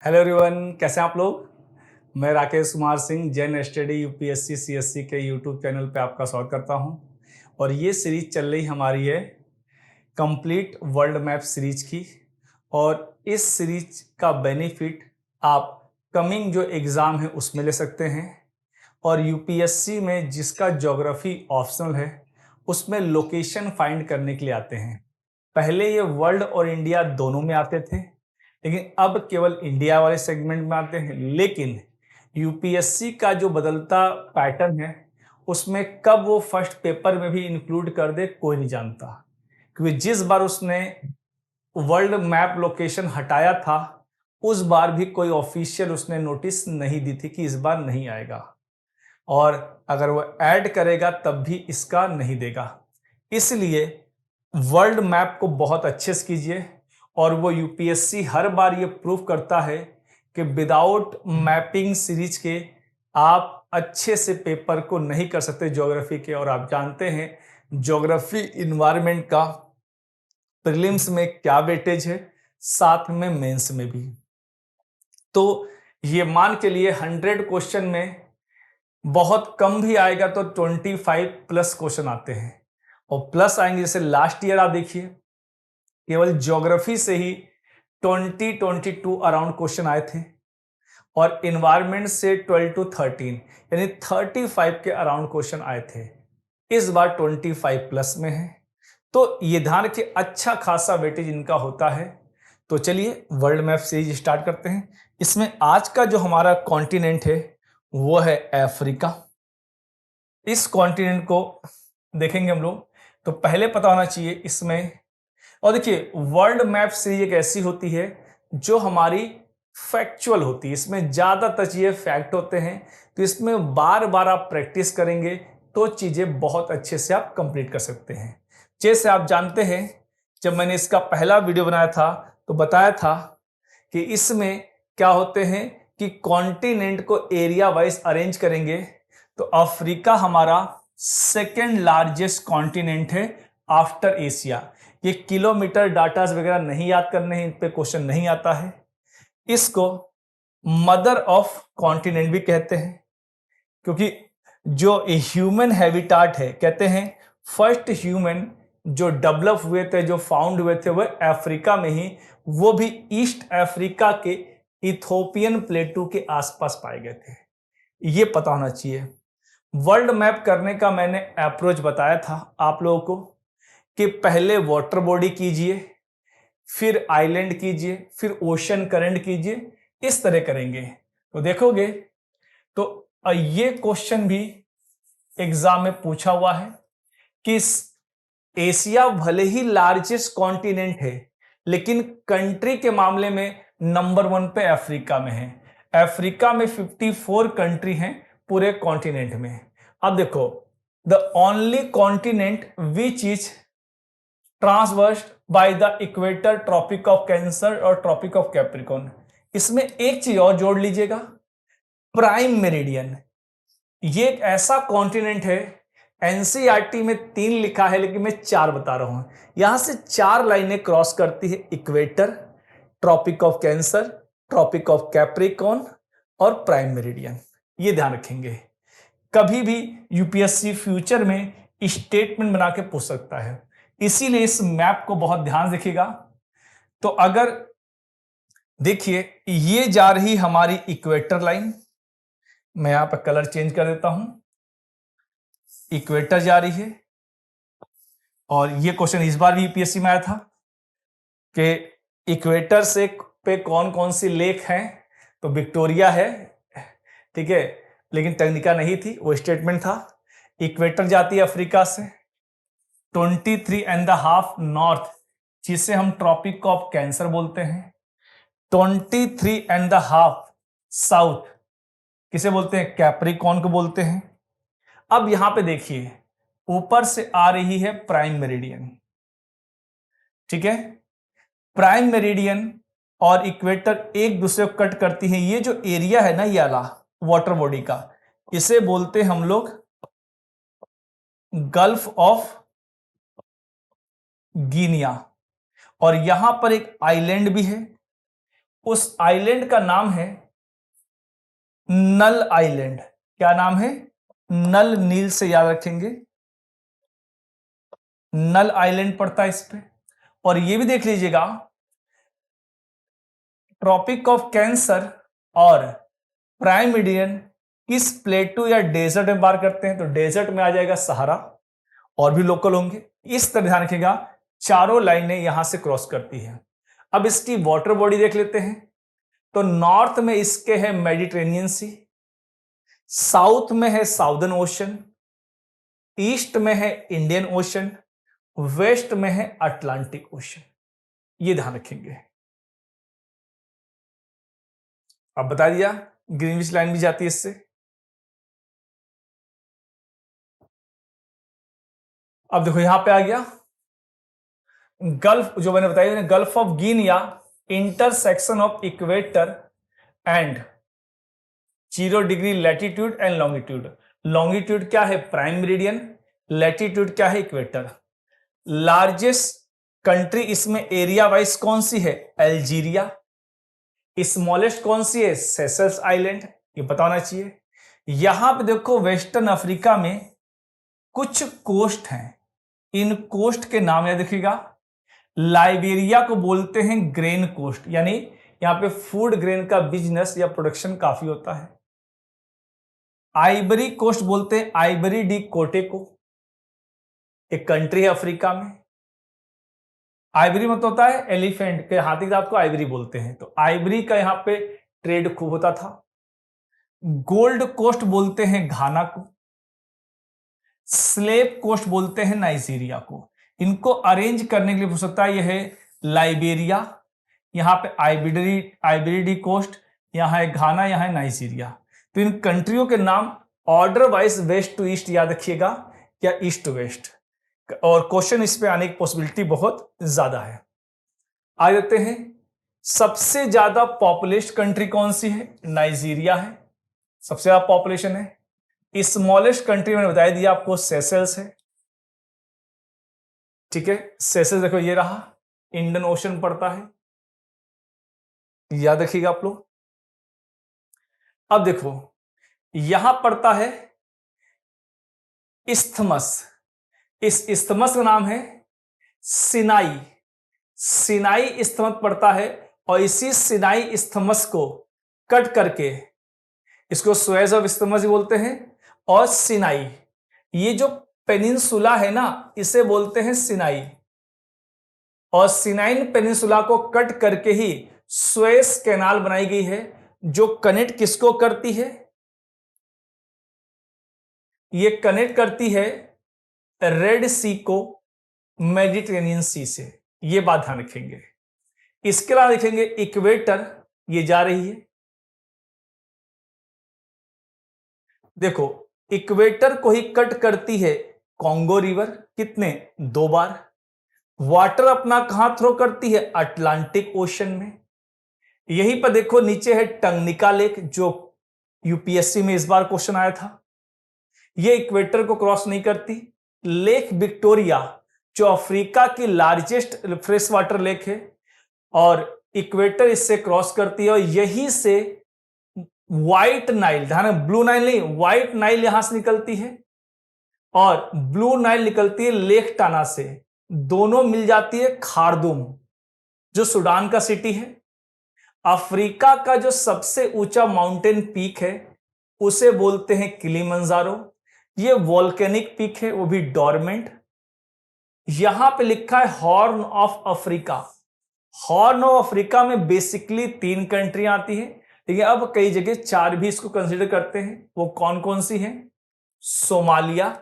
Hello everyone, कैसे हैं आप लोग। मैं Rakesh Kumar Singh Jain study UPSC CSC के यूट्यूब चैनल पे आपका स्वागत करता हूं। और ये सीरीज चल रही हमारी है कंप्लीट वर्ल्ड मैप सीरीज की। और इस सीरीज का बेनिफिट आप कमिंग जो एग्ज़ाम है उसमें ले सकते हैं। और यूपीएससी में जिसका ज्योग्राफी ऑप्शनल है उसमें लोकेशन फाइंड करने के लिए आते हैं। पहले ये वर्ल्ड और इंडिया दोनों में आते थे, लेकिन अब केवल इंडिया वाले सेगमेंट में आते हैं। लेकिन यूपीएससी का जो बदलता पैटर्न है उसमें कब वो फर्स्ट पेपर में भी इंक्लूड कर दे कोई नहीं जानता, क्योंकि जिस बार उसने वर्ल्ड मैप लोकेशन हटाया था उस बार भी कोई ऑफिशियल उसने नोटिस नहीं दी थी कि इस बार नहीं आएगा, और अगर वो ऐड करेगा तब भी इसका नहीं देगा। इसलिए वर्ल्ड मैप को बहुत अच्छे से कीजिए। और वो यूपीएससी हर बार ये प्रूव करता है कि विदाउट मैपिंग सीरीज के आप अच्छे से पेपर को नहीं कर सकते ज्योग्राफी के। और आप जानते हैं ज्योग्राफी इन्वायरमेंट का प्रीलिम्स में क्या वेटेज है, साथ में मेंस में भी। तो ये मान के लिए 100 क्वेश्चन में बहुत कम भी आएगा तो 25 प्लस क्वेश्चन आते हैं। और प्लस आएंगे, जैसे लास्ट ईयर आप देखिए केवल ज्योग्राफी से ही 22 अराउंड क्वेश्चन आए थे, और इन्वायरमेंट से 12 to 13 यानी 35 के अराउंड क्वेश्चन आए थे। इस बार 25 प्लस में है, तो ये ध्यान कि अच्छा खासा वेटेज इनका होता है। तो चलिए वर्ल्ड मैप सीरीज स्टार्ट करते हैं। इसमें आज का जो हमारा कॉन्टिनेंट है वो है अफ्रीका। इस कॉन्टिनेंट को देखेंगे हम लोग, तो पहले पता होना चाहिए इसमें। और देखिए वर्ल्ड मैप सीरीज एक ऐसी होती है जो हमारी फैक्चुअल होती है, इसमें ज्यादातर चीजें फैक्ट होते हैं। तो इसमें बार बार आप प्रैक्टिस करेंगे तो चीजें बहुत अच्छे से आप कंप्लीट कर सकते हैं। जैसे आप जानते हैं जब मैंने इसका पहला वीडियो बनाया था तो बताया था कि इसमें क्या होते हैं कि कॉन्टिनेंट को एरिया वाइज अरेंज करेंगे। तो अफ्रीका हमारा सेकेंड लार्जेस्ट कॉन्टिनेंट है आफ्टर एशिया। ये किलोमीटर डाटा वगैरह नहीं याद करने हैं, इन पे क्वेश्चन नहीं आता है। इसको मदर ऑफ कॉन्टिनेंट भी कहते हैं, क्योंकि जो ह्यूमन हैबिटाट है, कहते हैं फर्स्ट ह्यूमन जो डेवलप हुए थे, जो फाउंड हुए थे, वह अफ्रीका में ही, वो भी ईस्ट अफ्रीका के इथोपियन प्लेटू के आसपास पाए गए थे। ये पता होना चाहिए। वर्ल्ड मैप करने का मैंने अप्रोच बताया था आप लोगों को कि पहले वाटर बॉडी कीजिए, फिर आइलैंड कीजिए, फिर ओशन करंट कीजिए, इस तरह करेंगे तो देखोगे। तो ये क्वेश्चन भी एग्जाम में पूछा हुआ है कि एशिया भले ही लार्जेस्ट कॉन्टिनेंट है, लेकिन कंट्री के मामले में नंबर 1 पे अफ्रीका में है। अफ्रीका में 54 कंट्री हैं पूरे कॉन्टिनेंट में। अब देखो, the only continent which is transversed by the equator, Tropic of Cancer और ट्रॉपिक ऑफ कैप्रिकॉर्न। इसमें एक चीज और जोड़ लीजिएगा, प्राइम मेरिडियन। ये एक ऐसा कॉन्टिनेंट है, एनसीईआरटी में 3 लिखा है लेकिन मैं 4 बता रहा हूं। यहां से 4 लाइनें क्रॉस करती है, equator, Tropic of Cancer, Tropic of Capricorn और प्राइम मेरिडियन। ये ध्यान रखेंगे, कभी भी यूपीएससी फ्यूचर में स्टेटमेंट बना के पूछ सकता है, इसीलिए इस मैप को बहुत ध्यान रखिएगा। तो अगर देखिए ये जा रही हमारी इक्वेटर लाइन, मैं यहां पर कलर चेंज कर देता हूं, इक्वेटर जा रही है। और ये क्वेश्चन इस बार भी यूपीएससी में आया था कि इक्वेटर से पे कौन कौन सी लेक हैं, तो विक्टोरिया है, ठीक है, लेकिन टंगनिका नहीं थी, वो स्टेटमेंट था। इक्वेटर जाती है अफ्रीका से 23.5 नॉर्थ, जिसे हम ट्रॉपिक ऑफ कैंसर बोलते हैं। 23.5 साउथ, किसे बोलते हैं, कैप्रिकॉर्न को बोलते हैं। अब यहां पे देखिए ऊपर से आ रही है प्राइम मेरिडियन, ठीक है। प्राइम मेरिडियन और इक्वेटर एक दूसरे को कट करती है। ये जो एरिया है ना, ये वाला वाटर बॉडी का, इसे बोलते हैं हम लोग गल्फ ऑफ गिनिया। और यहां पर एक आइलैंड भी है, उस आइलैंड का नाम है नल आइलैंड। क्या नाम है? नल, नील से याद रखेंगे, नल आइलैंड पड़ता है इस पे। और ये भी देख लीजिएगा, ट्रॉपिक ऑफ कैंसर और प्राइम मीडियन किस प्लेटू या डेजर्ट में बार करते हैं? तो डेजर्ट में आ जाएगा सहारा, और भी लोकल होंगे। इस तरह ध्यान रखिएगा, चारों लाइनें यहां से क्रॉस करती हैं। अब इसकी वाटर बॉडी देख लेते हैं। तो नॉर्थ में इसके है मेडिटेरेनियन सी, साउथ में है साउदर्न ओशन, ईस्ट में है इंडियन ओशन, वेस्ट में है अटलांटिक ओशन। ये ध्यान रखेंगे। अब बता दिया, ग्रीनविच लाइन भी जाती है इससे। अब देखो यहां पे आ गया गल्फ, जो मैंने बताया, gulf of Guinea, intersection of equator and 0 degree latitude and longitude. Longitude क्या है? Prime meridian. लैटिट्यूड क्या है? इक्वेटर। लार्जेस्ट कंट्री इसमें एरिया वाइज कौन सी है? अल्जीरिया। स्मॉलेस्ट कौन सी है? Seychelles island. ये पता होना चाहिए। यहां पे देखो वेस्टर्न अफ्रीका में कुछ कोस्ट हैं, इन कोस्ट के नाम याद रखिएगा। लाइबेरिया को बोलते हैं ग्रेन कोस्ट, यानी यहां पे फूड ग्रेन का बिजनेस या प्रोडक्शन काफी होता है। आइबरी कोस्ट बोलते हैं आइबरी डी कोटे को, एक कंट्री है अफ्रीका में। आइबरी मतलब होता है एलिफेंट के, हाथी दांत को आइबरी बोलते हैं। तो आइबरी का यहां पे ट्रेड खूब होता था। गोल्ड कोस्ट बोलते हैं घाना को। स्लेव कोस्ट बोलते हैं नाइजीरिया को। इनको अरेंज करने के लिए हो सकता है, यह है लाइबेरिया, यहां पे आइबेरी कोस्ट, यहां है घाना, यहां है नाइजीरिया। तो इन कंट्रियों के नाम order wise west to east याद रखिएगा, या ईस्ट टू वेस्ट। और क्वेश्चन इस पे आने की पॉसिबिलिटी बहुत ज्यादा है। आ जाते हैं, सबसे ज्यादा पॉपुलेशन कंट्री कौन सी है? नाइजीरिया है, सबसे ज्यादा पॉपुलेशन है। स्मॉलेस्ट कंट्री मैंने बताया दिया आपको, सेशल्स है। ठीक है, सेशल्स देखो ये रहा, इंडियन ओशन पड़ता है, याद रखिएगा आप लोग। अब देखो यहां पड़ता है इस्थमस। इस इस्थमस का नाम है सिनाई। सिनाई इस्थमस पड़ता है, और इसी सिनाई इस्थमस को कट करके इसको स्वेज ऑफ इस्थमस भी बोलते हैं, और सिनाई, ये जो पेनिनसुला है ना, इसे बोलते हैं सिनाई। और सिनाइन पेनिनसुला को कट करके ही स्वेज कैनाल बनाई गई है, जो कनेक्ट किसको करती है? ये कनेक्ट करती है रेड सी को मेडिटेरेनियन सी से। ये बात ध्यान रखेंगे। इसके अलावा देखेंगे इक्वेटर, ये जा रही है। देखो इक्वेटर को ही कट करती है कॉन्गो रिवर, कितने? 2 बार। वाटर अपना कहां थ्रो करती है? अटलांटिक ओशन में। यहीं पर देखो नीचे है टंगनिका लेक, जो यूपीएससी में इस बार क्वेश्चन आया था। ये इक्वेटर को क्रॉस नहीं करती। लेक विक्टोरिया, जो अफ्रीका की लार्जेस्ट फ्रेश वाटर लेक है, और इक्वेटर इससे क्रॉस करती है, और यहीं से व्हाइट नाइल, ध्यान है ब्लू नाइल नहीं, व्हाइट नाइल यहां से निकलती है, और ब्लू नाइल निकलती है लेक टाना से। दोनों मिल जाती है खार्दूम, जो सूडान का सिटी है। अफ्रीका का जो सबसे ऊंचा माउंटेन पीक है उसे बोलते हैं किलिमंजारो। ये वॉल्केनिक पीक है, वो भी डोरमेंट। यहां पे लिखा है horn of Africa. Horn of Africa में बेसिकली 3 कंट्री आती है, लेकिन अब कई जगह 4 भी इसको कंसीडर करते हैं। वो कौन कौन सी हैं? Somalia,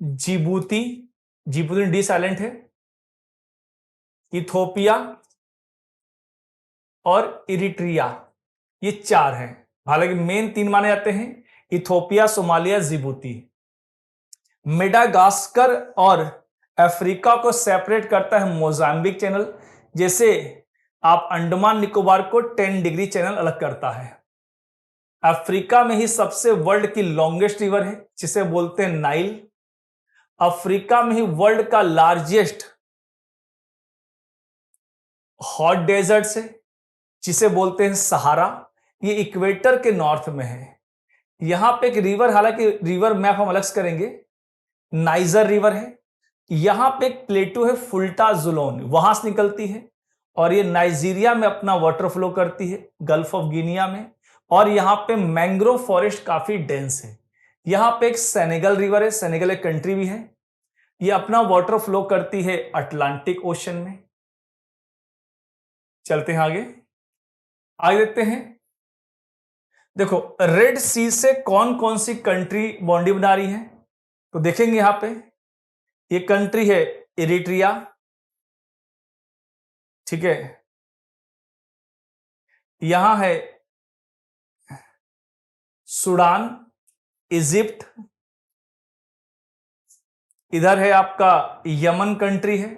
Djibouti, Djibouti D silent है, इथोपिया और इरिट्रिया। ये 4 हैं, हालांकि मेन 3 माने जाते हैं, इथोपिया, सोमालिया, जिबूती। मेडागास्कर और अफ्रीका को सेपरेट करता है मोजाम्बिक चैनल, जैसे आप अंडमान निकोबार को 10 डिग्री चैनल अलग करता है। अफ्रीका में ही सबसे वर्ल्ड की लॉन्गेस्ट रिवर है, जिसे बोलते हैं नाइल। अफ्रीका में ही वर्ल्ड का लार्जेस्ट हॉट डेजर्ट है जिसे बोलते हैं सहारा, ये इक्वेटर के नॉर्थ में है। यहां पे एक रिवर, हालांकि रिवर मैप हम अलग से करेंगे, नाइजर रिवर है। यहां पे एक प्लेटू है फुल्टा जुलोन, वहां से निकलती है और ये नाइजीरिया में अपना वाटर फ्लो करती है, गल्फ ऑफ गिनिया में। और यहां पे मैंग्रोव फॉरेस्ट काफी डेंस है। यहां पे एक सेनेगल रिवर है, सेनेगल एक कंट्री भी है, ये अपना वाटर फ्लो करती है अटलांटिक ओशन में। चलते हैं आगे, आगे देखते हैं। देखो रेड सी से कौन कौन सी कंट्री बाउंड्री बना रही है, तो देखेंगे यहां पे ये कंट्री है इरिट्रिया, ठीक है, यहां है सूडान, इजिप्ट, इधर है आपका यमन कंट्री है,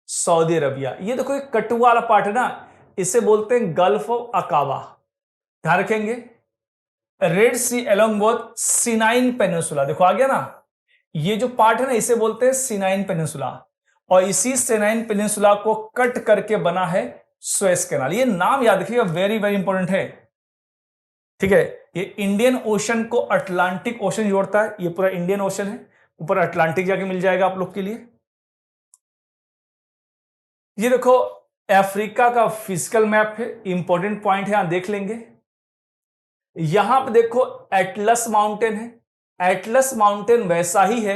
सऊदी अरबिया। ये देखो एक कटुआ वाला पार्ट है ना, इसे बोलते हैं गल्फ ऑफ अकाबा, ध्यान रखेंगे। रेड सी एलोंग बोथ सिनाइन पेनिनसुला, देखो आ गया ना, ये जो पार्ट है ना इसे बोलते हैं सिनाइन पेनिनसुला, और इसी सिनाइन पेनिनसुला को कट करके बना है सुएज कैनाल। ये नाम याद रखिएगा, वेरी वेरी इंपॉर्टेंट है, ठीक है। ये इंडियन ओशन को अटलांटिक ओशन जोड़ता है, ये पूरा इंडियन ओशन है, ऊपर अटलांटिक जाके मिल जाएगा आप लोग के लिए। ये देखो अफ्रीका का फिजिकल मैप है, इंपॉर्टेंट पॉइंट है, यहां देख लेंगे। यहां पे देखो एटलस माउंटेन है। एटलस माउंटेन वैसा ही है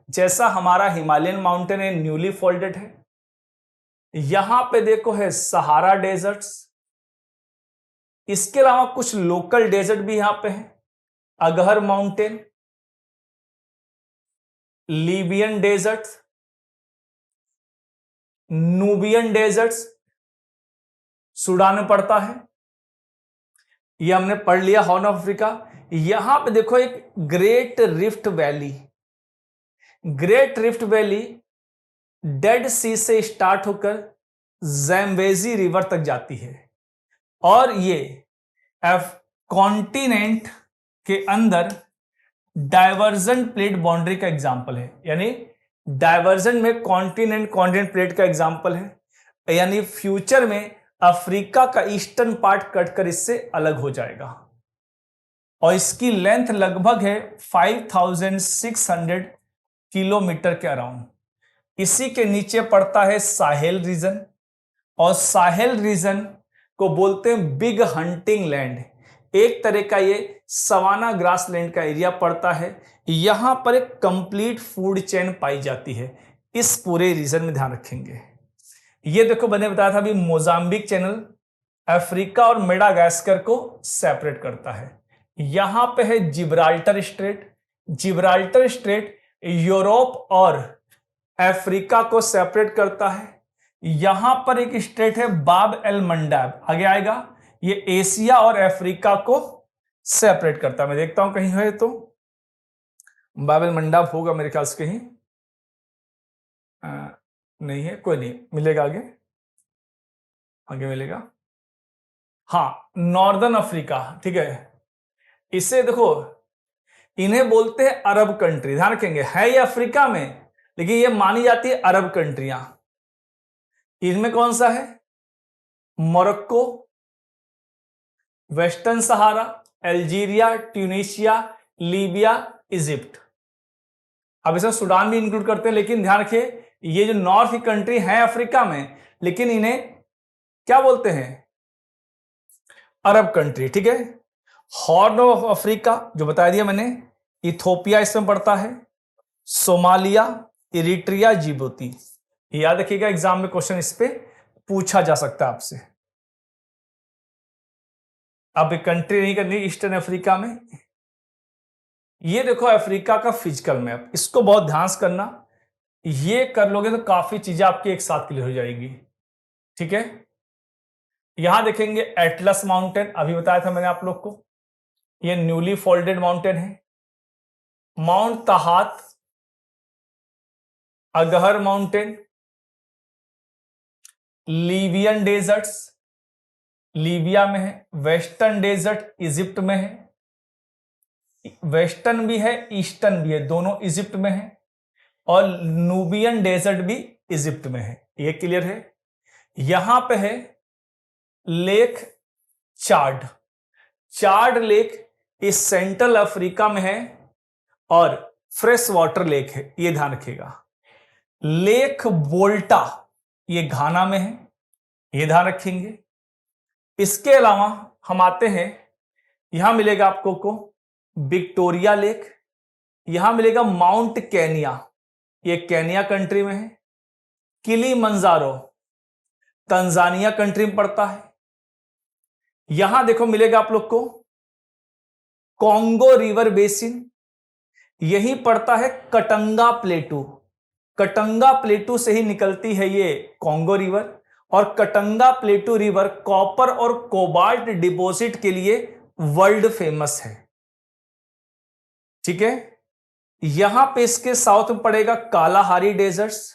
जैसा हमारा हिमालयन माउंटेन है, न्यूली फोल्डेड है। यहां पे देखो है सहारा डेजर्ट्स, इसके अलावा कुछ लोकल डेजर्ट भी यहां पे है, Ahaggar mountain, Libyan desert, Nubian deserts, Sudan में पड़ता है, ये हमने पढ़ लिया हॉर्न ऑफ अफ्रीका। यहां पे देखो एक Great rift Valley, Great rift Valley Dead Sea से स्टार्ट होकर जैम्बेजी रिवर तक जाती है, और ये कॉन्टिनेंट के अंदर डाइवर्जेंट प्लेट बाउंड्री का एग्जांपल है, यानी डाइवर्जेंट में कॉन्टिनेंट कॉन्टिनेंट प्लेट का एग्जांपल है, यानी फ्यूचर में अफ्रीका का ईस्टर्न पार्ट कटकर इससे अलग हो जाएगा। और इसकी लेंथ लगभग है 5600 किलोमीटर के अराउंड। इसी के नीचे पड़ता है साहेल रीजन, और साहेल रीजन को बोलते हैं बिग हंटिंग लैंड, एक तरह का ये सवाना ग्रास लैंड का एरिया पड़ता है। यहां पर एक कंप्लीट फूड चेन पाई जाती है, इस पूरे रीजन में ध्यान रखेंगे। ये देखो मैंने बताया था अभी, मोजाम्बिक चैनल अफ्रीका और मेडागास्कर को सेपरेट करता है। यहां पे है Gibraltar straight, Gibraltar straight Europe और अफ्रीका को सेपरेट करता है। यहां पर एक स्ट्रेट है बाब एल मंडाब, आगे आएगा, ये एशिया और अफ्रीका को सेपरेट करता है। मैं देखता हूं कहीं है तो बाब एल मंडाब होगा मेरे ख्याल से कहीं, नहीं है, कोई नहीं, मिलेगा आगे, आगे मिलेगा। हाँ, नॉर्दर्न अफ्रीका, ठीक है। इसे देखो, इन्हें बोलते हैं अरब कंट्री, ध्यान रखेंगे, है ये अफ्रीका में लेकिन ये मानी जाती है अरब कंट्रियां। इनमें कौन सा है, मोरक्को, वेस्टर्न सहारा, अल्जीरिया, ट्यूनीशिया, लीबिया, इजिप्ट। अब इसमें सूडान भी इंक्लूड करते हैं, लेकिन ध्यान रखिए ये जो नॉर्थ की कंट्री है अफ्रीका में, लेकिन इन्हें क्या बोलते हैं, अरब कंट्री, ठीक है। हॉर्न ऑफ अफ्रीका जो बता दिया मैंने, इथोपिया इसमें पड़ता है, सोमालिया, इरिट्रिया, जिबूती। याद रखिएगा, एग्जाम में क्वेश्चन इस पे पूछा जा सकता है आपसे। अब कंट्री नहीं करनी ईस्टर्न अफ्रीका में। ये देखो अफ्रीका का फिजिकल मैप, इसको बहुत ध्यान से करना, ये कर लोगे तो काफी चीजें आपकी एक साथ क्लियर हो जाएगी, ठीक है। यहां देखेंगे एटलस माउंटेन, अभी बताया था मैंने आप लोग को, ये न्यूली फोल्डेड माउंटेन है। Mount Tahat, Ahaggar mountain, Libyan deserts, Libya में है, वेस्टर्न डेजर्ट इजिप्ट में है, वेस्टर्न भी है ईस्टर्न भी है, दोनों इजिप्ट में है, और नूबियन डेजर्ट भी इजिप्ट में है, ये क्लियर है। यहां पे है लेक चाड। चाड लेक इस सेंट्रल अफ्रीका में है और फ्रेश वाटर लेक है, यह ध्यान रखिएगा। लेक वोल्टा ये घाना में है, यह ध्यान रखेंगे। इसके अलावा हम आते हैं, यहां मिलेगा आपको को विक्टोरिया लेक, यहां मिलेगा माउंट केनिया, ये केनिया कंट्री में है। किलीमंजारो तंजानिया कंट्री में पड़ता है। यहां देखो मिलेगा आप लोग को कॉन्गो रिवर बेसिन, यही पड़ता है कटंगा प्लेटू। कटंगा प्लेटू से ही निकलती है ये कॉन्गो रिवर, और कटंगा प्लेटू रिवर कॉपर और कोबाल्ट डिपॉजिट के लिए वर्ल्ड फेमस है। ठीक है, यहां पे इसके साउथ में पड़ेगा कालाहारी डेजर्ट्स।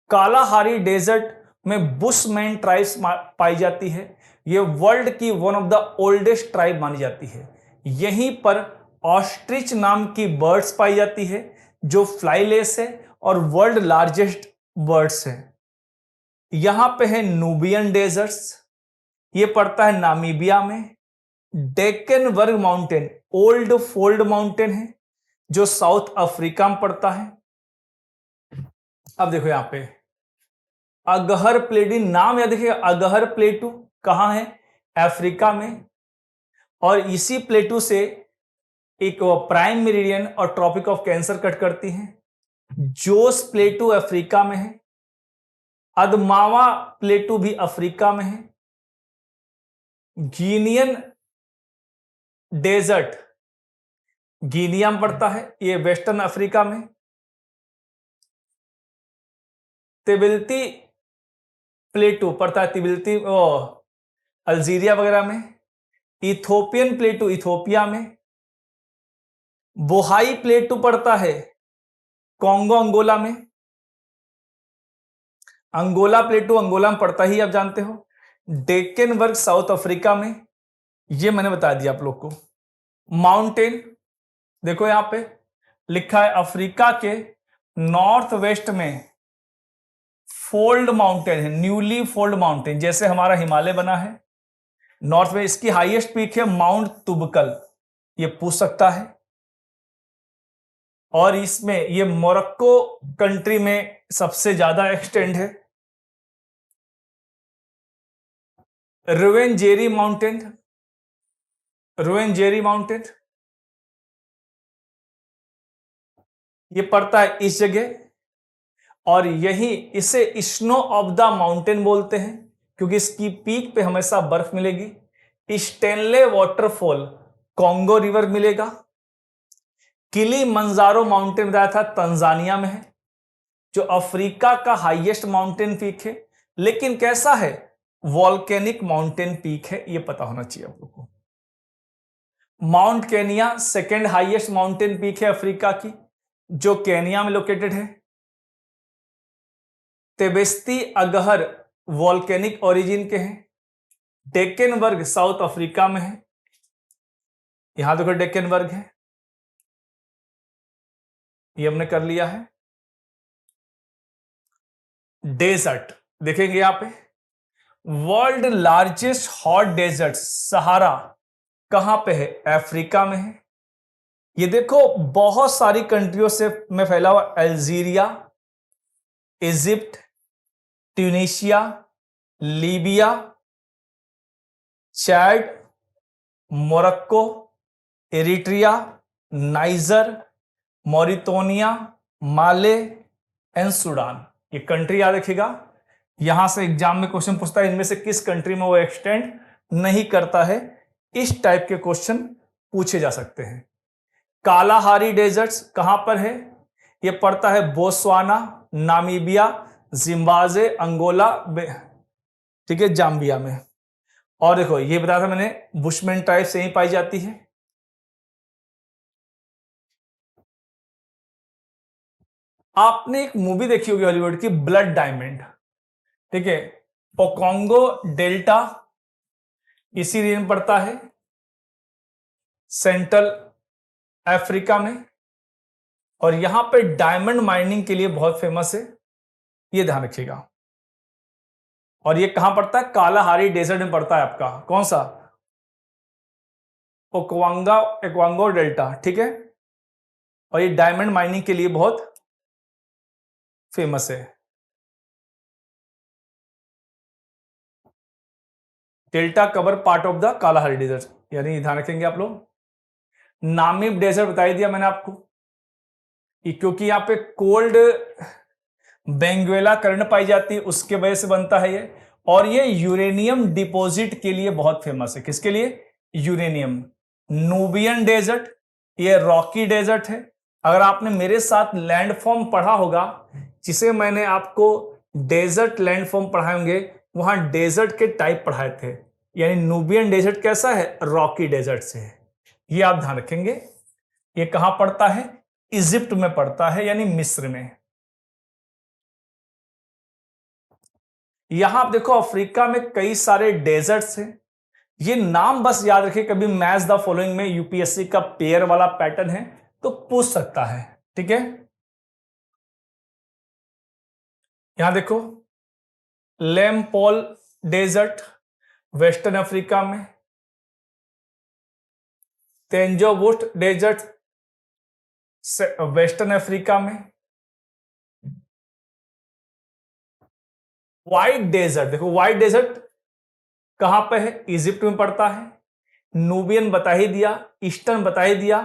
कालाहारी डेजर्ट में बुशमैन ट्राइब्स पाई जाती है, ये वर्ल्ड की one of the oldest tribe मानी जाती है। यहीं पर ऑस्ट्रिच नाम की बर्ड्स पाई जाती है जो फ्लाईलेस है और वर्ल्ड लार्जेस्ट बर्ड्स है। यहां पे है नूबियन डेजर्ट्स, ये पड़ता है नामीबिया में। डेक्कन वर्ग माउंटेन ओल्ड फोल्ड माउंटेन है जो साउथ अफ्रीका में पड़ता है। अब देखो यहां पे अगहर प्लेटू, नाम याद देखिए, अगहर प्लेटू कहां है? अफ्रीका में। और इसी प्लेटू से एक प्राइम मेरिडियन और ट्रॉपिक ऑफ कैंसर कट करती हैं। जोस प्लेटू अफ्रीका में है। अदमावा प्लेटू भी अफ्रीका में है। गिनियन डेजर्ट गिनिया में पड़ता है, ये वेस्टर्न अफ्रीका में। तिबिल्ती प्लेटू पड़ता है तिबिल्ती अल्जीरिया वगैरह में। इथोपियन प्लेटू इथोपिया में। बोहाई प्लेटू पड़ता है कॉन्गो अंगोला में। अंगोला प्लेटू अंगोला में पड़ता ही आप जानते हो। डेक्कन वर्ग साउथ अफ्रीका में, ये मैंने बता दिया आप लोग को। माउंटेन देखो यहां पे लिखा है अफ्रीका के नॉर्थ वेस्ट में फोल्ड माउंटेन है, न्यूली फोल्ड माउंटेन, जैसे हमारा हिमालय बना है नॉर्थ में। इसकी हाईएस्ट पीक है माउंट तुबकल, ये पूछ सकता है। और इसमें ये मोरक्को कंट्री में सबसे ज्यादा एक्सटेंड है। रुवेंजेरी माउंटेन, रुवेंजेरी माउंटेन ये पड़ता है इस जगह, और यही इसे स्नो ऑफ द माउंटेन बोलते हैं क्योंकि इसकी पीक पे हमेशा बर्फ मिलेगी। स्टेनले वाटरफॉल कॉन्गो रिवर मिलेगा। किलीमंजारो माउंटेन बताया था तंजानिया में है, जो अफ्रीका का हाईएस्ट माउंटेन पीक है, लेकिन कैसा है? वॉल्केनिक माउंटेन पीक है, यह पता होना चाहिए आप लोगों को। Mount Kenya second highest mountain peak है अफ्रीका की, जो केनिया में लोकेटेड है। तेबेस्ती अगहर वॉल्केनिक ओरिजिन के हैं। डेक्कन वर्ग साउथ अफ्रीका में है, यहां देखो डेक्कन वर्ग है, ये हमने कर लिया है। डेजर्ट देखेंगे यहां पे, world largest hot desert Sahara कहां पे है? अफ्रीका में है। ये देखो बहुत सारी कंट्रियों से में फैला हुआ, Algeria, Egypt, Tunisia, Libya, Chad, Morocco, Eritrea, Niger, Mauritania, Mali and Sudan, ये कंट्री याद रखिएगा। यहां से एग्जाम में क्वेश्चन पूछता है इनमें से किस कंट्री में वो एक्सटेंड नहीं करता है, इस टाइप के क्वेश्चन पूछे जा सकते हैं। कालाहारी डेजर्ट्स कहां पर है? ये पड़ता है बोत्सवाना, नामीबिया, जिम्बाब्वे, अंगोला, ठीक है, जाम्बिया में। और देखो ये बताया था मैंने, बुशमैन ट्राइब से ही पाई जाती है। आपने एक मूवी देखी होगी हॉलीवुड की, ब्लड डायमंड, ठीक है, ओकोंगो डेल्टा इसी रीजन पड़ता है सेंट्रल अफ्रीका में, और यहां पे डायमंड माइनिंग के लिए बहुत फेमस है, ये ध्यान रखिएगा। और ये कहां पड़ता है? कालाहारी डेजर्ट में पड़ता है आपका। कौन सा? ओक्वांगा एक्वांगो डेल्टा, ठीक है। और ये डायमंड माइनिंग के लिए बहुत फेमस है। Delta cover part of the Kalahari desert, यानी ध्यान रखेंगे आप लोग। नामीब डेजर्ट बता दिया मैंने आपको, क्योंकि यहाँ पे कोल्ड बेंगुएला करंट पाई जाती है, उसके वजह से बनता है ये। और ये यूरेनियम डिपॉजिट के लिए बहुत फेमस है। किसके लिए? यूरेनियम। नूबियन डेजर्ट, ये रॉकी डेजर्ट है। अगर आपने मेरे साथ लैंडफॉर्म पढ़ा होगा, जिसे मैंने आपको डेजर्ट लैंडफॉर्म पढ़ाए होंगे, वहां डेजर्ट के टाइप पढ़ाए थे। यानी नूबियन डेजर्ट कैसा है? रॉकी डेजर्ट से है। ये आप ध्यान रखेंगे। ये कहां पड़ता है? इजिप्ट में पड़ता है, यानी मिस्र में। यहां आप देखो अफ्रीका में कई सारे डेजर्ट्स हैं। ये नाम बस याद रखिए, कभी मैच द फॉलोइंग में यूपीएससी का पेयर वाला पैटर्न है तो पूछ सकता है, ठीक है। यहां देखो लेमपोल डेजर्ट वेस्टर्न अफ्रीका में, तेंजोवुट डेजर्ट वेस्टर्न अफ्रीका में, व्हाइट डेजर्ट, देखो व्हाइट डेजर्ट कहां पे है? इजिप्ट में पड़ता है। नूबियन बता ही दिया, ईस्टर्न बता ही दिया।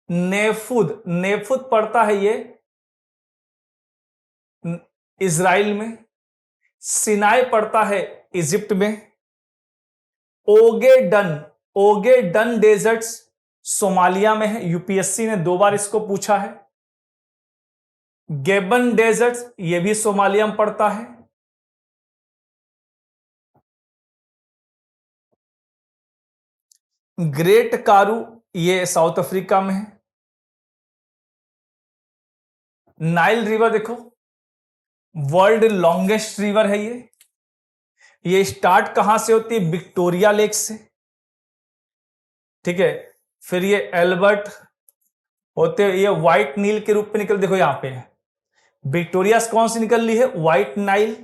नेफुद, नेफुद पड़ता है ये इजराइल में। सिनाई पड़ता है इजिप्ट में। ओगेडन, ओगेडन डेजर्ट्स सोमालिया में है, यूपीएससी ने 2 बार इसको पूछा है। गेबन डेजर्ट्स, ये भी सोमालिया में पड़ता है। ग्रेट कारू, ये साउथ अफ्रीका में है। नाइल रिवर देखो, वर्ल्ड लॉन्गेस्ट रिवर है ये स्टार्ट कहां से होती है? विक्टोरिया लेक से, ठीक है। फिर ये एल्बर्ट होते ये व्हाइट नील के रूप में निकल, देखो यहां पे विक्टोरिया से कौन सी निकल रही है? White Nile.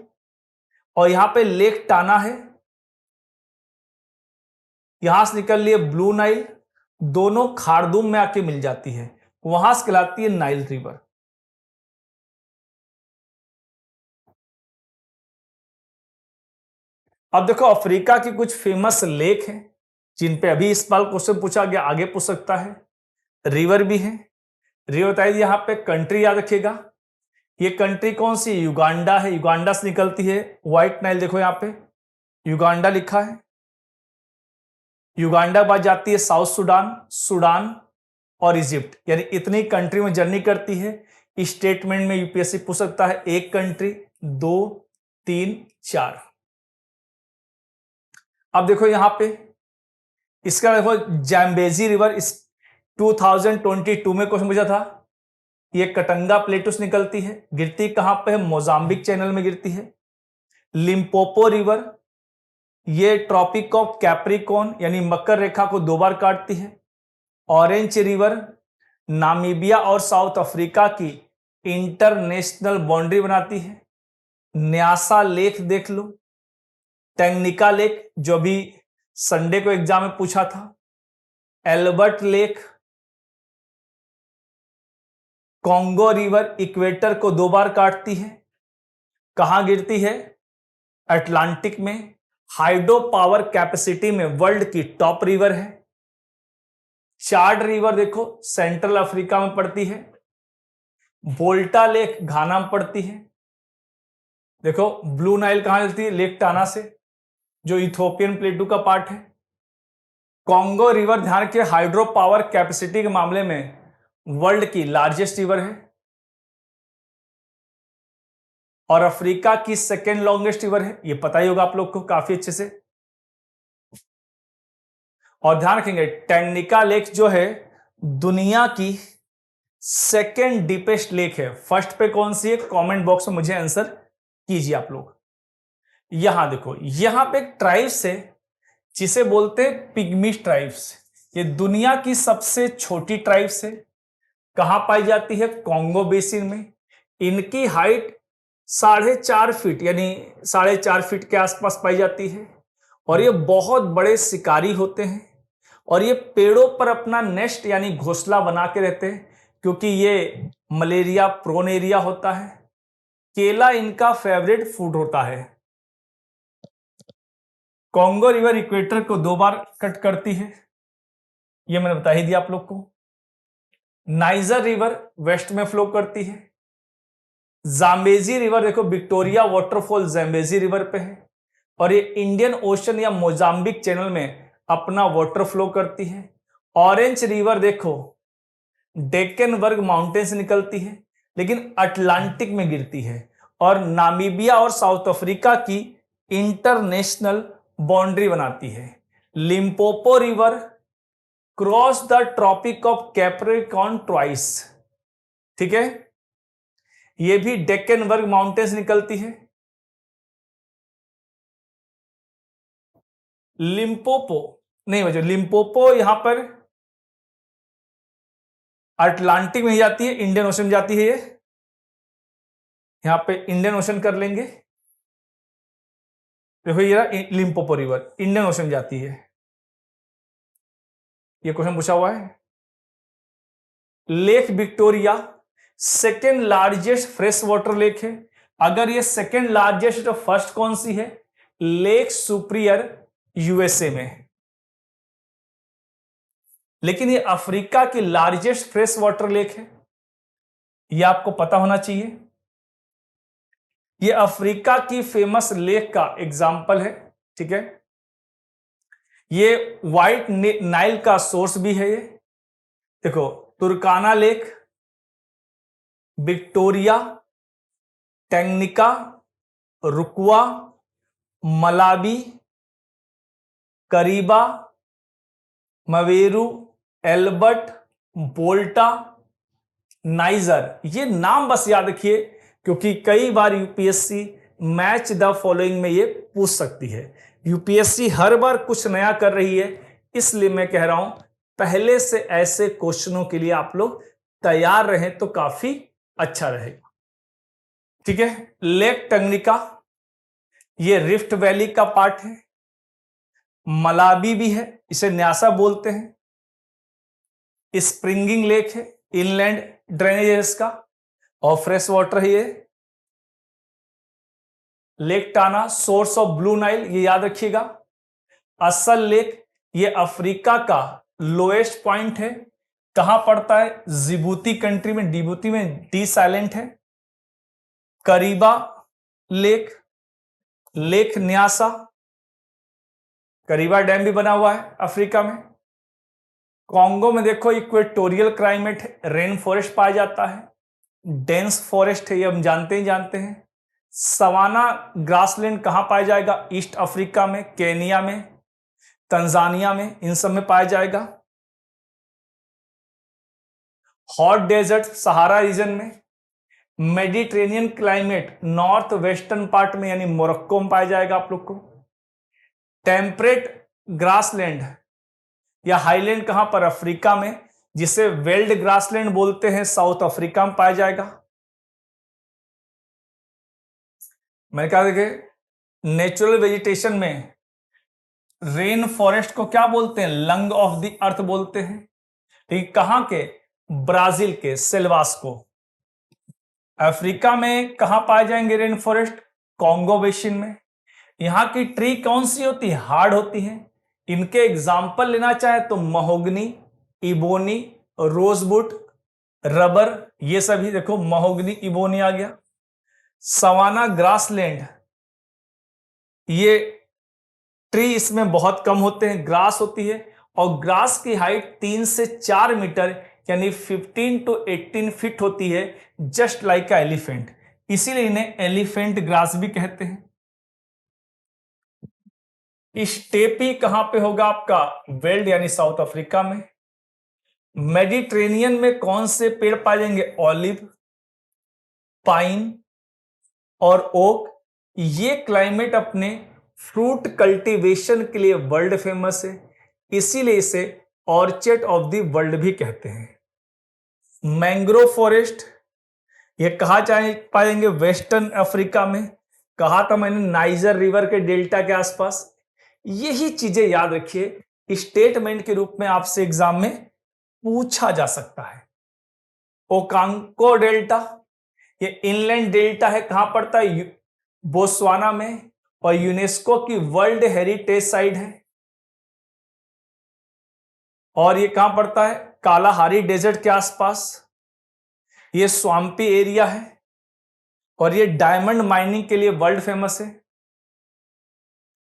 और यहां पे लेक टाना है, यहां से निकल रही है ब्लू नाइल। दोनों खारदूम में आके मिल जाती है, वहां से कहलाती है नाइल रिवर। अब देखो अफ्रीका की कुछ फेमस लेक हैं, जिन पे अभी इस बार क्वेश्चन पूछा गया, आगे पूछ सकता है। रिवर भी है। रिवर बताइए, यहां पे कंट्री याद रखिएगा। ये कंट्री कौन सी? युगांडा है, युगांडा से निकलती है व्हाइट नाइल। देखो यहां पे युगांडा लिखा है। युगांडा बाद जाती है साउथ सूडान, सूडान और इजिप्ट, यानी इतनी कंट्री में जर्नी करती है। स्टेटमेंट में यूपीएससी पूछ सकता है, एक कंट्री, 2, 3, 4। अब देखो यहां पे इसका देखो जैम्बेजी रिवर, इस 2022 में क्वेश्चन पूछा था। ये कटंगा प्लेटू से निकलती है, गिरती कहां पे है? मोजाम्बिक चैनल में गिरती है। लिम्पोपो रिवर, ये ट्रॉपिक ऑफ कैप्रिकॉर्न यानी मकर रेखा को 2 बार काटती है। ऑरेंज रिवर नामीबिया और साउथ अफ्रीका की इंटरनेशनल बाउंड्री बनाती है। न्यासा लेक देख लो, टेंगनिका लेक जो भी संडे को एग्जाम में पूछा था, Albert lake. Congo river equator को 2 बार काटती है, कहां गिरती है? अटलांटिक में। हाइड्रो पावर कैपेसिटी में वर्ल्ड की टॉप रिवर है। चाड रिवर देखो सेंट्रल अफ्रीका में पड़ती है। वोल्टा लेक घाना में पड़ती है। देखो ब्लू नाइल कहां मिलती है? लेक टाना से, जो इथोपियन प्लेटू का पार्ट है। कॉन्गो रिवर ध्यान रखिए, हाइड्रो पावर कैपेसिटी के मामले में वर्ल्ड की लार्जेस्ट रिवर है और अफ्रीका की सेकेंड लॉन्गेस्ट रिवर है। ये पता ही होगा आप लोग को काफी अच्छे से। और ध्यान रखेंगे टेंगनिका लेक जो है दुनिया की सेकेंड डीपेस्ट लेक है। फर्स्ट पे कौन सी है? कमेंट बॉक्स में मुझे आंसर कीजिए आप लोग। यहां देखो, यहां पे एक ट्राइब्स है जिसे बोलते हैं पिग्मी ट्राइब्स। ये दुनिया की सबसे छोटी ट्राइब्स है। कहां पाई जाती है? कॉन्गो बेसिन में। इनकी हाइट 4.5 फीट यानी 4.5 फीट के आसपास पाई जाती है। और ये बहुत बड़े शिकारी होते हैं और ये पेड़ों पर अपना नेस्ट यानी घोंसला बना के रहते हैं, क्योंकि ये मलेरिया प्रोन एरिया होता है। केला इनका फेवरेट फूड होता है। कॉन्गो रिवर इक्वेटर को 2 बार कट करती है, ये मैंने बता ही दिया आप लोग को। नाइजर रिवर वेस्ट में फ्लो करती है। जाम्बेजी रिवर देखो, विक्टोरिया वाटरफॉल जाम्बेजी रिवर पे है और ये इंडियन ओशन या मोजाम्बिक चैनल में अपना वाटर फ्लो करती है। ऑरेंज रिवर देखो, डेक्कनबर्ग माउंटेन से निकलती है लेकिन अटलांटिक में गिरती है और नामीबिया और साउथ अफ्रीका की इंटरनेशनल बाउंड्री बनाती है। Limpopo river cross the Tropic of Capricorn twice, ठीक है, ये भी डेक्कनबर्ग माउंटेन से निकलती है। लिम्पोपो नहीं बच्चों, लिम्पोपो यहां पर अटलांटिक में जाती है, इंडियन ओशन में जाती है। ये यहां पे इंडियन ओशन कर लेंगे, देखो ये लिम्पोपो रिवर इंडियन ओशन में जाती है। ये क्वेश्चन पूछा हुआ है। Lake Victoria second largest fresh water lake है। अगर ये सेकेंड लार्जेस्ट तो फर्स्ट कौन सी है? लेक सुप्रियर यूएसए में। लेकिन ये अफ्रीका की लार्जेस्ट फ्रेश वाटर लेक है, ये आपको पता होना चाहिए। ये अफ्रीका की फेमस लेक का एग्जाम्पल है, ठीक है। ये व्हाइट नाइल का सोर्स भी है। ये देखो, तुर्काना लेक, विक्टोरिया, टेंगनिका, रुकवा, मलावी, करीबा, मवेरू, एल्बर्ट, बोल्टा, नाइजर। ये नाम बस याद रखिए क्योंकि कई बार यूपीएससी मैच द फॉलोइंग में ये पूछ सकती है। यूपीएससी हर बार कुछ नया कर रही है, इसलिए मैं कह रहा हूं पहले से ऐसे क्वेश्चनों के लिए आप लोग तैयार रहें तो काफी अच्छा रहेगा, ठीक है। लेक टंगनिका ये रिफ्ट वैली का पार्ट है। मलावी भी है, इसे न्यासा बोलते हैं। स्प्रिंगिंग लेक है, इनलैंड ड्रेनेज है इसका और फ्रेश वाटर है ये। Lake Tana source of blue Nile, ये याद रखिएगा। असल लेक ये अफ्रीका का लोएस्ट पॉइंट है। कहां पड़ता है? जिबूती कंट्री में, डिबूती में डी साइलेंट है। करीबा लेक, लेक न्यासा, करीबा डैम भी बना हुआ है अफ्रीका में। कॉन्गो में देखो इक्वेटोरियल क्लाइमेट है, रेन फॉरेस्ट पाया जाता है, डेंस फॉरेस्ट है, ये हम जानते हैं। सवाना ग्रासलैंड कहां पाया जाएगा? ईस्ट अफ्रीका में, केनिया में, तंजानिया में, इन सब में पाया जाएगा। हॉट डेजर्ट सहारा रीजन में। Mediterranean climate north western part में यानी मोरक्को में पाया जाएगा आप लोग को। टेम्परेट ग्रासलैंड या हाईलैंड कहां पर? अफ्रीका में, जिसे वेल्ड ग्रासलैंड बोलते हैं, साउथ अफ्रीका में पाया जाएगा। मैंने कहा देखे नेचुरल वेजिटेशन में रेन फॉरेस्ट को क्या बोलते हैं? लंग ऑफ द अर्थ बोलते हैं। ठीक, कहां के? ब्राजील के सेल्वास को। अफ्रीका में कहां पाए जाएंगे रेन फॉरेस्ट? कॉन्गो बेसिन में। यहां की ट्री कौन सी होती है? हार्ड होती है। इनके एग्जाम्पल लेना चाहे तो महोगनी, इबोनी, रोजवुड, रबर, ये सभी देखो महोगनी इबोनी आ गया। सवाना ग्रासलैंड, ये ट्री इसमें बहुत कम होते हैं, ग्रास होती है और ग्रास की हाइट 3 से 4 मीटर यानी 15 to 18 फीट होती है, जस्ट लाइक अ एलिफेंट, इसीलिए इन्हें एलिफेंट ग्रास भी कहते हैं। स्टेपी कहां पे होगा आपका? वेल्ड यानी साउथ अफ्रीका में। मेडिटेरेनियन में कौन से पेड़ पाए जाएंगे? ऑलिव, पाइन और ओक। ये क्लाइमेट अपने फ्रूट कल्टीवेशन के लिए वर्ल्ड फेमस है, इसीलिए इसे ऑर्चर्ड ऑफ द वर्ल्ड भी कहते हैं। मैंग्रोव फॉरेस्ट ये कहाँ पाएंगे? वेस्टर्न अफ्रीका में। कहा था मैंने नाइजर रिवर के डेल्टा के आसपास। यही चीजें याद रखिए, स्टेटमेंट के रूप में आपसे एग्जाम में पूछा जा सकता है। ओकांको डेल्टा, ये इनलैंड डेल्टा है, कहां पड़ता है? बोत्सवाना में, और यूनेस्को की वर्ल्ड हेरिटेज साइट है। और ये कहां पड़ता है? कालाहारी डेजर्ट के आसपास। ये स्वाम्पी एरिया है, और ये डायमंड माइनिंग के लिए वर्ल्ड फेमस है।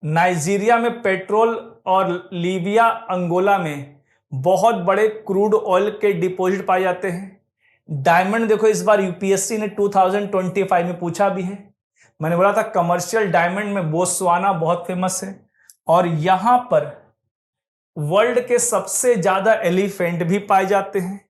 नाइजीरिया में पेट्रोल, और लीबिया अंगोला में बहुत बड़े क्रूड ऑयल के डिपॉजिट पाए जाते हैं। डायमंड देखो, इस बार यूपीएससी ने 2025 में पूछा भी है। मैंने बोला था कमर्शियल डायमंड में बोत्सवाना बहुत फेमस है। और यहां पर वर्ल्ड के सबसे ज्यादा एलिफेंट भी पाए जाते हैं।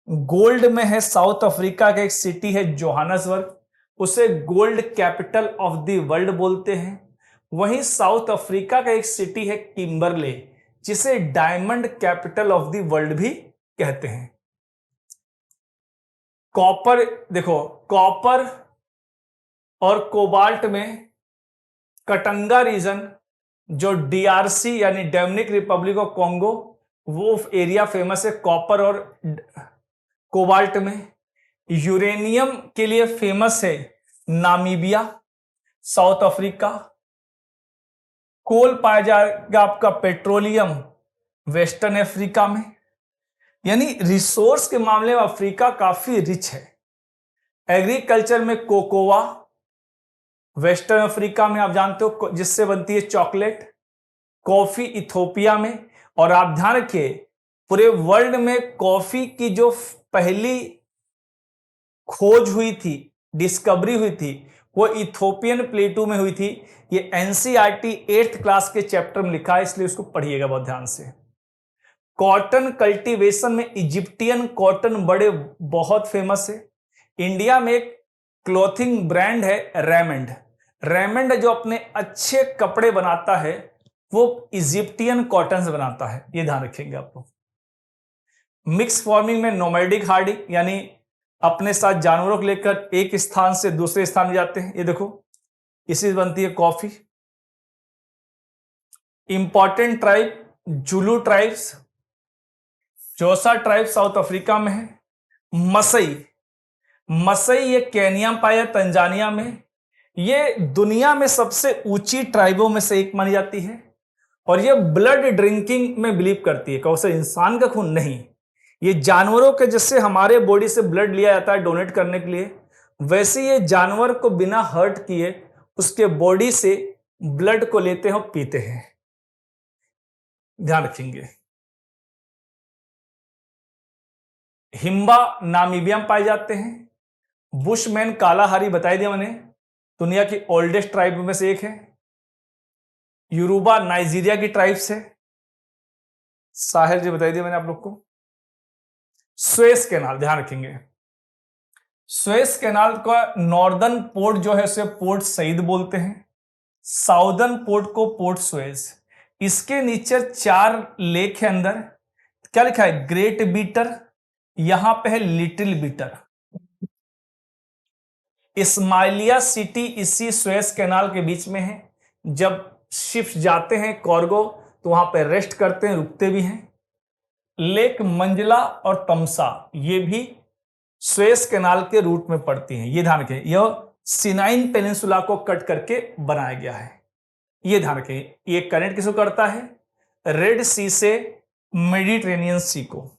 गोल्ड में है साउथ अफ्रीका का एक सिटी है जोहानसबर्ग, उसे gold capital of the world बोलते हैं। वहीं साउथ अफ्रीका का एक सिटी है किम्बरले, जिसे diamond capital of the world भी कहते हैं। कॉपर देखो, कॉपर और कोबाल्ट में कटंगा रीजन, जो डीआरसी यानी डेमोनिक रिपब्लिक ऑफ कॉन्गो, वो एरिया फेमस है कॉपर और कोबाल्ट में। यूरेनियम के लिए फेमस है नामीबिया, साउथ अफ्रीका। कोल पाया जाएगा आपका पेट्रोलियम वेस्टर्न अफ्रीका में। यानी रिसोर्स के मामले में अफ्रीका काफी रिच है। एग्रीकल्चर में कोकोआ वेस्टर्न अफ्रीका में, आप जानते हो जिससे बनती है चॉकलेट। कॉफी इथोपिया में। और आप ध्यान रखिए, पूरे वर्ल्ड में कॉफी की जो पहली खोज हुई थी, डिस्कवरी हुई थी, वो इथोपियन प्लेटू में हुई थी। ये एनसीईआरटी 8th क्लास के चैप्टर में लिखा है, इसलिए उसको पढ़िएगा बहुत ध्यान से। कॉटन कल्टीवेशन में इजिप्टियन कॉटन बहुत फेमस है। इंडिया में एक क्लॉथिंग ब्रांड है रेमंड। रेमंड जो अपने अच्छे कपड़े बनाता है, वो इजिप्टियन कॉटन से बनाता है, ये ध्यान रखेंगे आप लोग। मिक्स फार्मिंग में नोमैडिक हार्डिंग, यानी अपने साथ जानवरों को लेकर एक स्थान से दूसरे स्थान में जाते हैं। ये देखो, इसी से बनती है coffee. Important tribe Julu tribes, जोसा ट्राइब साउथ अफ्रीका में है। मसई, मसई ये केनिया में पाया, तंजानिया में। ये दुनिया में सबसे ऊंची ट्राइबों में से एक मानी जाती है। और ये ब्लड ड्रिंकिंग में बिलीव करती है। कौन सा? इंसान का खून नहीं, ये जानवरों के, जिससे हमारे बॉडी से ब्लड लिया जाता है डोनेट करने के लिए, वैसे ये जानवर को बिना हर्ट किए उसके बॉडी से ब्लड को लेते हैं और पीते हैं, ध्यान रखेंगे। हिम्बा नामीबिया में पाए जाते हैं। बुशमैन कालाहारी बताई दिया मैंने, दुनिया की ओल्डेस्ट ट्राइब में से एक है। यूरुबा नाइजीरिया की ट्राइब्स है। साहिल जी बताई दिया मैंने आप लोग को। सुएज कैनाल, ध्यान रखेंगे, सुएज कैनाल का नॉर्दर्न पोर्ट जो है उसे पोर्ट सईद बोलते हैं, साउदर्न पोर्ट को पोर्ट सुएज। इसके नीचे 4 लेक है अंदर। क्या लिखा है? ग्रेट बीटर, यहां पे है लिटिल बीटर। इस्माइलिया सिटी इसी सुएज कैनाल के बीच में है। जब शिप्स जाते हैं कार्गो तो वहां पे रेस्ट करते हैं, रुकते भी हैं। लेक मंजला और तमसा ये भी सुएज कैनाल के रूट में पड़ती हैं, ये ध्यान रखें। यह सिनाइन पेनिनसुला को कट करके बनाया गया है, ये ध्यान रखें। ये कनेक्ट किसको करता है? रेड सी से मेडिटेरेनियन सी को,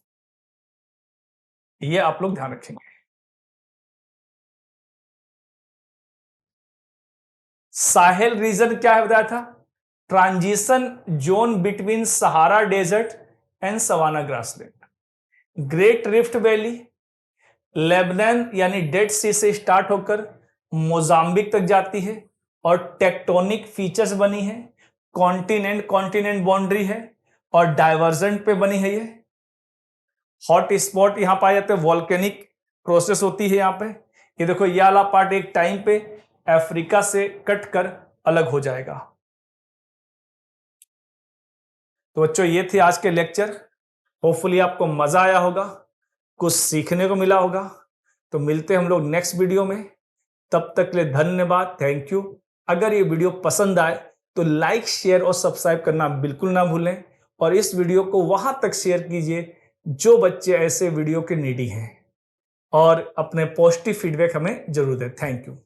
ये आप लोग ध्यान रखेंगे। साहेल रीजन क्या है बताया था? Transition zone between Sahara desert and savanna grassland. Great rift valley Lebanon यानी डेड सी से स्टार्ट होकर मोजाम्बिक तक जाती है, और टेक्टोनिक फीचर्स बनी है। कॉन्टिनेंट कॉन्टिनेंट बाउंड्री है, और डाइवर्जेंट पे बनी है। ये हॉट स्पॉट यहां पाए जाते हैं, वॉल्केनिक प्रोसेस होती है यहां पे। ये देखो, ये वाला पार्ट एक टाइम पे अफ्रीका से कट कर अलग हो जाएगा। तो बच्चों, ये थे आज के लेक्चर। होपफुली आपको मजा आया होगा, कुछ सीखने को मिला होगा। तो मिलते हैं हम लोग नेक्स्ट वीडियो में। तब तक के लिए धन्यवाद, थैंक यू। अगर ये वीडियो पसंद आए तो लाइक, शेयर और सब्सक्राइब करना बिल्कुल ना भूलें, और इस वीडियो को वहां तक शेयर कीजिए जो बच्चे ऐसे वीडियो के नीडी हैं, और अपने पॉजिटिव फीडबैक हमें जरूर दें। Thank you.